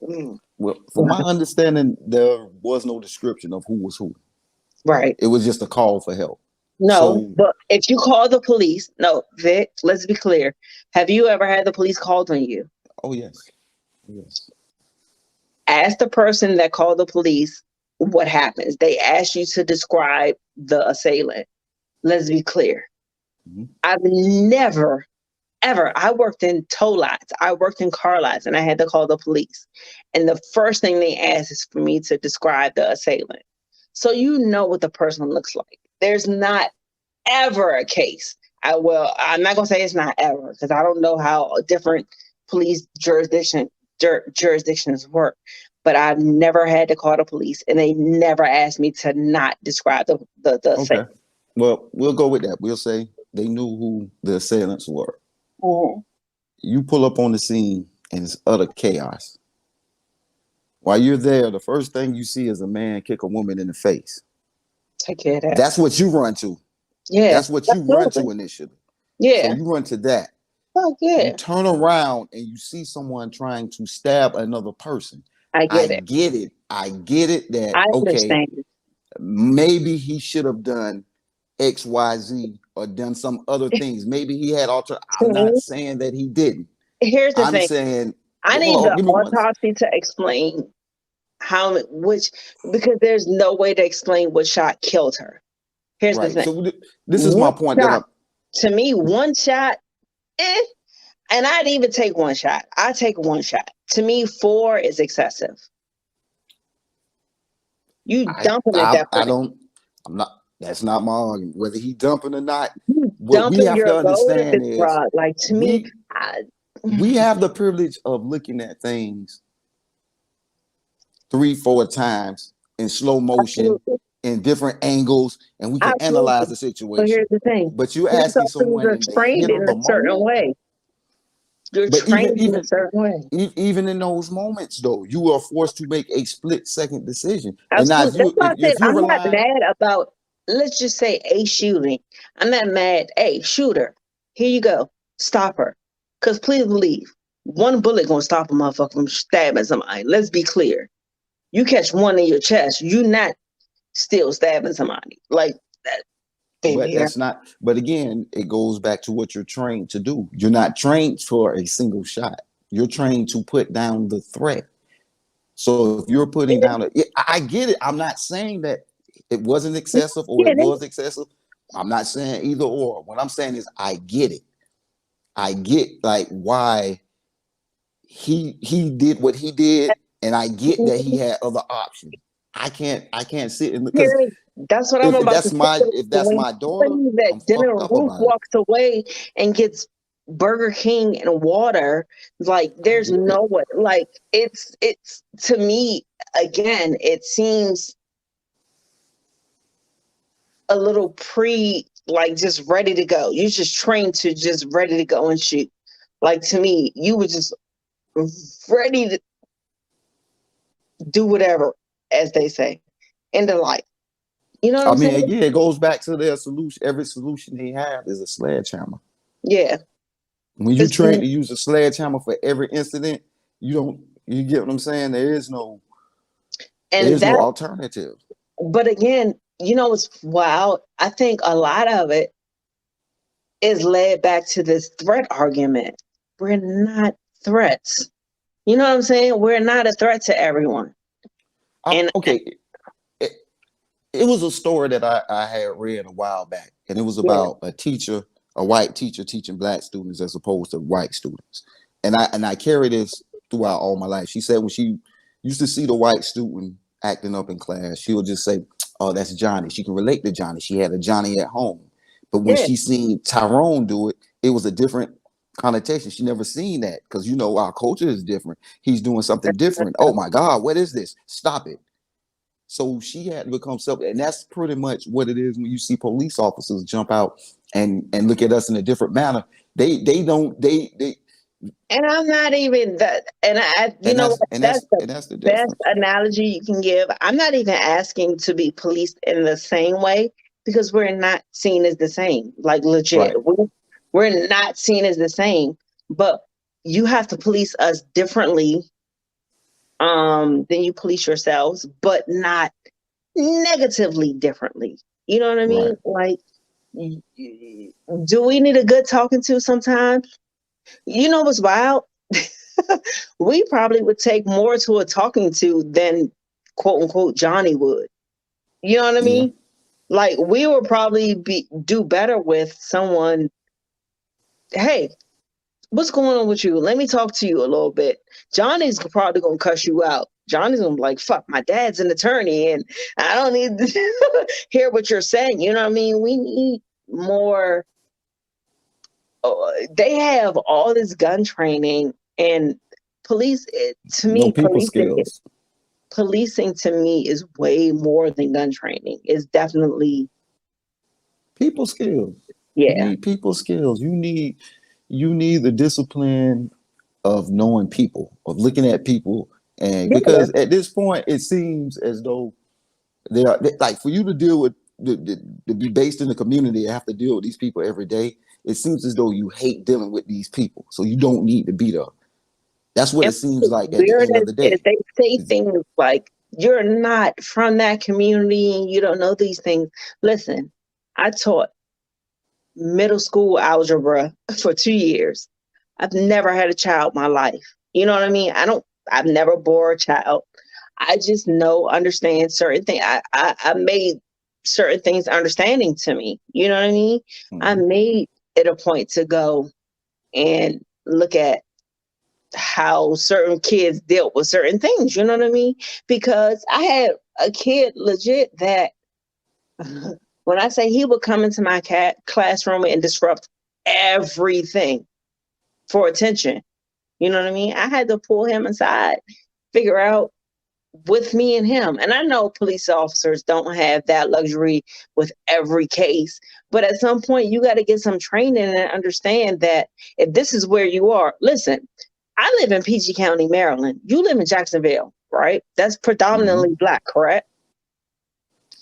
Well, from my understanding, there was no description of who was who. Right. It was just a call for help. No, but if you call the police, no, Vic, let's be clear. Have you ever had the police called on you? Oh, yes. Yes. Ask the person that called the police what happens. They ask you to describe the assailant. Let's be clear. Mm-hmm. I've never, ever, I worked in tow lots. I worked in car lots, and I had to call the police. And the first thing they ask is for me to describe the assailant. So you know what the person looks like. There's not ever a case. I'm not gonna say it's not ever, because I don't know how different police jurisdictions work. But I've never had to call the police, and they never asked me to not describe the assailant. Okay. Well, we'll go with that. We'll say they knew who the assailants were. Mm-hmm. You pull up on the scene, and it's utter chaos. While you're there, the first thing you see is a man kick a woman in the face. Take care of that. That's what you run to. Yeah. That's what you run to initially. Yeah. So you run to that. Oh, yeah. You turn around and you see someone trying to stab another person. I get it. I get it that, okay, maybe he should have done X, Y, Z or done some other things. Maybe he had I'm not saying that he didn't. Here's the thing. I'm saying I need the autopsy to explain because there's no way to explain what shot killed her. Here's the thing. So this is my point. To me, one shot, and I'd even take one shot. I take one shot. To me, 4 is excessive. You dumping at that point. That's not my argument. Whether he dumping or not, what we have to understand is, like, to me, we have the privilege of looking at things 3-4 times in slow motion. Absolutely. In different angles, and we can analyze the situation. But here's the thing. But you're asking someone in trained in a certain way. You're trained in a certain way. Even in those moments, though, you are forced to make a split-second decision. Absolutely. And now, I'm not mad about, let's just say, a shooting. I'm not mad. Hey, shooter, here you go. Stop her. Because please believe, one bullet gonna stop a motherfucker from stabbing somebody. Let's be clear. You catch one in your chest, you not still stabbing somebody like that. But that's not. But again, it goes back to what you're trained to do. You're not trained for a single shot. You're trained to put down the threat. So if you're putting down I get it. I'm not saying that it wasn't excessive or it was excessive. I'm not saying either or. What I'm saying is I get it. I get like why he did what he did, and I get that he had other options. I can't sit and because that's what I'm about to say. If that's my daughter, that dinner Ruth walks away and gets Burger King and water, like there's no way. Like it's to me again, it seems a little like just ready to go. You're just trained to just ready to go and shoot. Like to me, you were just ready to do whatever, as they say, in the life. You know what I I'm saying? mean, yeah, it goes back to their solution. Every solution they have is a sledgehammer. Yeah. When you It's, train to use a sledgehammer for every incident, you don't. You get what I'm saying? There is no. There and is no that, alternative. but again, it's wild. I think a lot of it is led back to this threat argument. We're not threats. You know what I'm saying? We're not a threat to everyone. And Okay, it, it was a story that I had read a while back, and it was yeah, about a teacher, a white teacher teaching black students as opposed to white students. And I carry this throughout all my life. She said when she used to see the white student acting up in class, she would just say, "Oh, that's Johnny." She can relate to Johnny. She had a Johnny at home. But when yeah, she seen Tyrone do it, it was a different connotation. She never seen that because our culture is different. He's doing something different. Oh my God, what is this? Stop it. So she had to become self, and that's pretty much what it is when you see police officers jump out and look at us in a different manner. They don't they and I'm not even that. And you and know that's what? and That's that's the and that's the best difference. analogy you can give. I'm not even asking to be policed in the same way because we're not seen as the same. Like legit, Right, we're not seen as the same. But you have to police us differently than you police yourselves, but not negatively differently. You know what I right. mean? Like, do we need a good talking to sometimes? You know what's wild? We probably would take more to a talking to than quote unquote Johnny would. You know what I Yeah. mean? Like we would probably do better with someone. Hey, what's going on with you? Let me talk to you a little bit. Johnny's probably gonna cuss you out. Johnny's gonna be like, fuck, my dad's an attorney and I don't need to hear what you're saying. You know what I mean? We need more. They have all this gun training and police. To No me, people skills. policing to me is way more than gun training. It's definitely, People skills. You yeah. need people skills. You need the discipline of knowing people, of looking at people, and Yeah. because at this point it seems as though like for you to deal with to be based in the community and have to deal with these people every day. It seems as though you hate dealing with these people, so you don't need to be there. That's what And it seems what's like at the weird end of the is day. they say It's- things like, you're not from that community and you don't know these things. Listen, I taught middle school algebra for 2 years. I've never had a child in my life. You know what I mean? I've never bore a child. I just understand certain things. I made certain things understanding to me. You know what I mean? I Mhm. made it a point to go and look at how certain kids dealt with certain things. You know what I mean? Because I had a kid legit that when I say he would come into my classroom and disrupt everything for attention. You know what I mean? I had to pull him aside, figure out with me and him. And I know police officers don't have that luxury with every case, but at some point you got to get some training and understand that if this is where you are, listen, I live in PG County, Maryland. You live in Jacksonville, right? That's predominantly Mhm. Black, correct?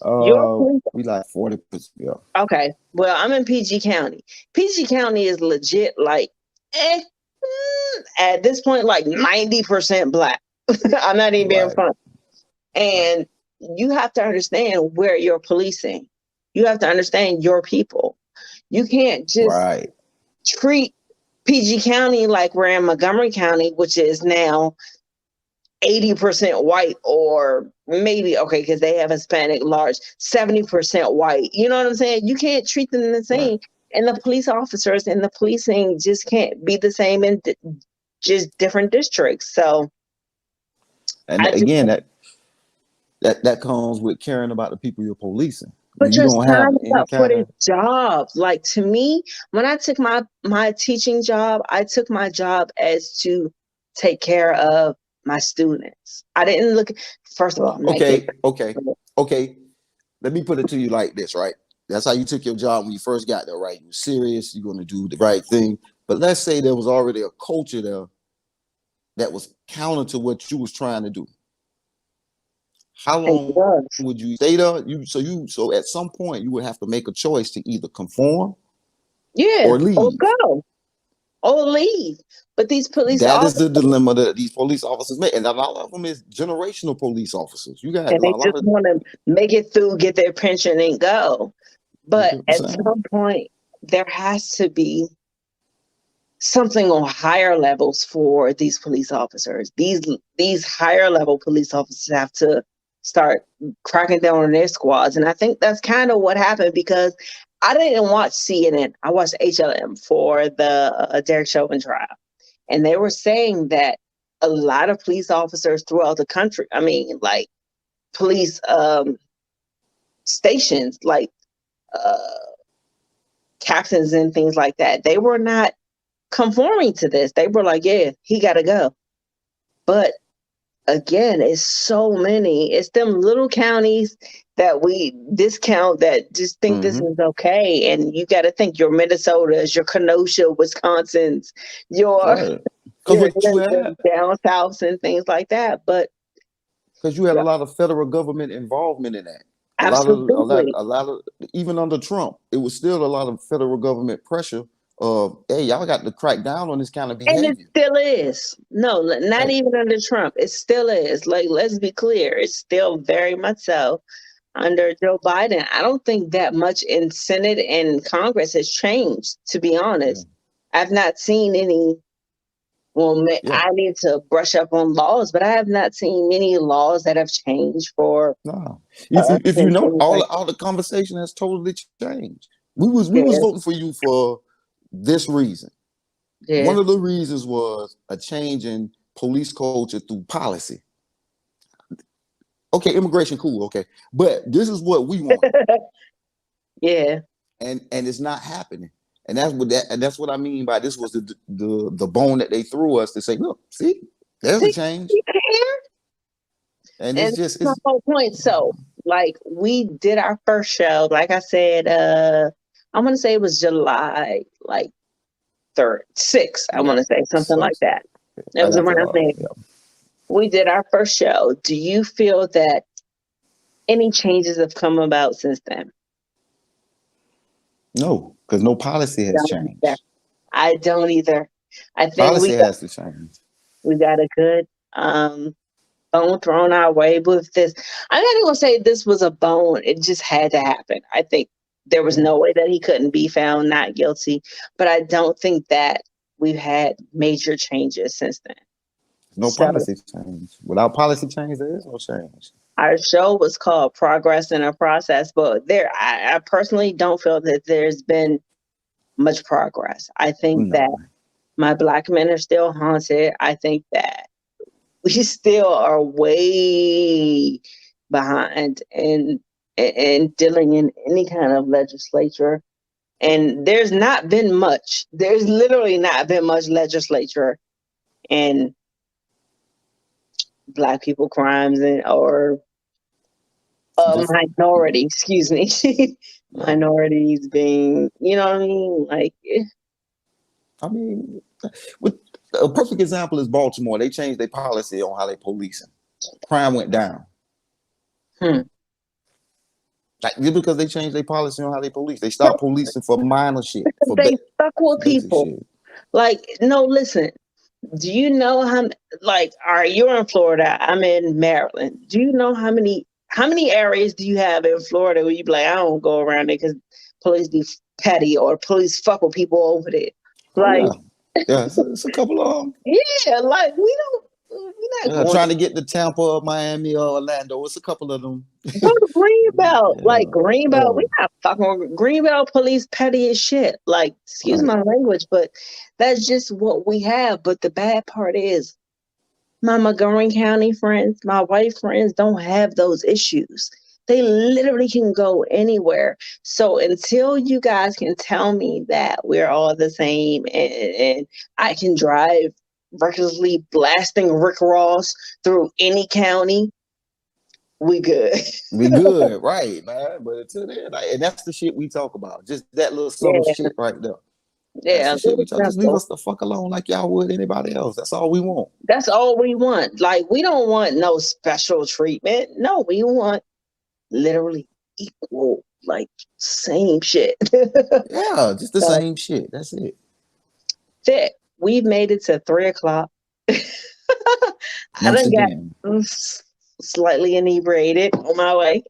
Your police, We like 40%. Yeah. okay. Well, I'm in PG County. PG County is legit like, at this point, like 90% Black. I'm not even being Right. funny. Right. And you have to understand where you're policing. You have to understand your people. You can't just Right. treat PG County like we're in Montgomery County, which is now 80% white, or maybe, okay, because they have Hispanic large, 70% white. You know what I'm saying? You can't treat them the Right. same. And the police officers and the policing just can't be the same in just different districts. So And I just, again, that comes with caring about the people you're policing. When but you just don't have signing any up for kind this of job. Like to me, when I took my teaching job, I took my job as to take care of my students. I didn't look, first of all, I'm not getting, okay. Let me put it to you like this, right? That's how you took your job when you first got there, right? You're serious, you're gonna do the right thing. But let's say there was already a culture there that was counter to what you was trying to do. How And long drugs. would you stay there? So at some point you would have to make a choice to either conform Yeah, or or leave. go, or leave. But these police That is officers, the dilemma that these police officers make, and a lot of them is generational police officers. You got and a they lot just of. want to make it through, get their pension, and go. You But get what I'm at saying? some point, there has to be something on higher levels for these police officers. These higher level police officers have to start cracking down on their squads, and I think that's kind of what happened because I didn't watch CNN. I watched HLM for the Derek Chauvin trial, and they were saying that a lot of police officers throughout the country, I mean, like police stations, like uh, captains and things like that, they were not conforming to this. They were like, yeah, he got to go. But again, it's so many. It's them little counties that we discount that just think this Mm-hmm. is okay. And you got to think your Minnesotas, your Kenosha, Wisconsins, your Right. Because your what you had, down south and things like that. But because you had a yeah, lot of federal government involvement in that. absolutely. A lot of, even under Trump, it was still a lot of federal government pressure of, hey, y'all got to crack down on this kind of And it behavior. still is. No, not Right. even under Trump. It still is. Like, let's be clear. It's still very much so under Joe Biden. I don't think that much in Senate and Congress has changed, to be Yeah. honest. I've not seen any. Well, Yeah. I need to brush up on laws, but I have not seen any laws that have changed for No. If you know, things like all the conversation has totally changed. We was this. voting for you for this reason. Yeah. One of the reasons was a change in police culture through policy. Okay, immigration, cool, okay. But this is what we wanted. Yeah. And it's not happening. And that's what I mean by this was the bone that they threw us to say, look, see, there's a See, change. you care? And And it's just that's the whole point. So, like, we did our first show, like I said, I'm gonna say it was July, like 3rd, 6th, I yeah. want to say something So like that. It right was after around there. yeah. We did our first show. Do you feel that any changes have come about since then? No, because no policy has Don't either. changed. I don't either. I think Policy has to change. we got a good bone thrown our way with this. I'm not even gonna say this was a bone. It just had to happen. I think there was Yeah. no way that he couldn't be found not guilty. But I don't think that we've had major changes since then. No So policy change. Without policy change, there is no change. our show was called Progress in a Process, but I personally don't feel that there's been much progress. I think that No. my Black men are still haunted. I think that we still are way behind in dealing in any kind of legislature. And there's not been much. There's literally not been much legislature in Black people crimes and or Just minority, excuse me, yeah. minorities being, you know what I mean? Like, I mean, with a perfect example is Baltimore. They changed their policy on how they policing. Crime went down. hmm. Like just because they changed their policy on how they police, they stopped policing for minor shit, They stuck with basic people. shit. Like, no, listen. Do you know how? Like, all right, you're in Florida. I'm in Maryland. Do you know how many areas do you have in Florida where you be like, I don't go around there because police be petty or police fuck with people over there? Oh Like, yeah, yeah. It's a couple of them. yeah, like we're not Yeah, going trying to get to Tampa, Miami, or Orlando. It's a couple of them. go to Greenbelt. Like Yeah, Greenbelt, yeah. we not fucking with Greenbelt police petty as shit. Like, excuse Right. my language, but that's just what we have. But the bad part is my Montgomery County friends, my white friends don't have those issues. They literally can go anywhere. So until you guys can tell me that we're all the same and I can drive recklessly blasting Rick Ross through any county, we good. We good, right, man. But until then, like, and that's the shit we talk about. Just that little subtle Yeah. shit right there. That's Yeah, the shit we talk. Just leave simple. us the fuck alone like y'all would anybody else. That's all we want. That's all we want. Like, we don't want no special treatment. No, we want literally equal, like, same shit. Yeah, just the So, same shit. That's it. shit, we've made it to 3 o'clock. I Once done got again. slightly inebriated on my way.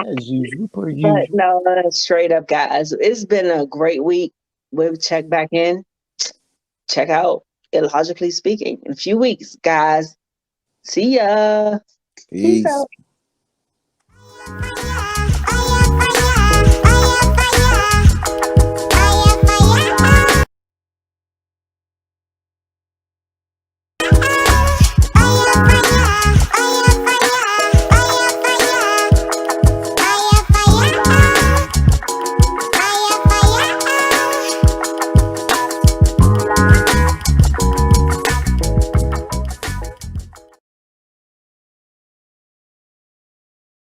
As usual, per But usual. no, straight up, guys, it's been a great week. We'll check back in. Check out Illogically Speaking in a few weeks, guys. See ya. Peace Peace. out.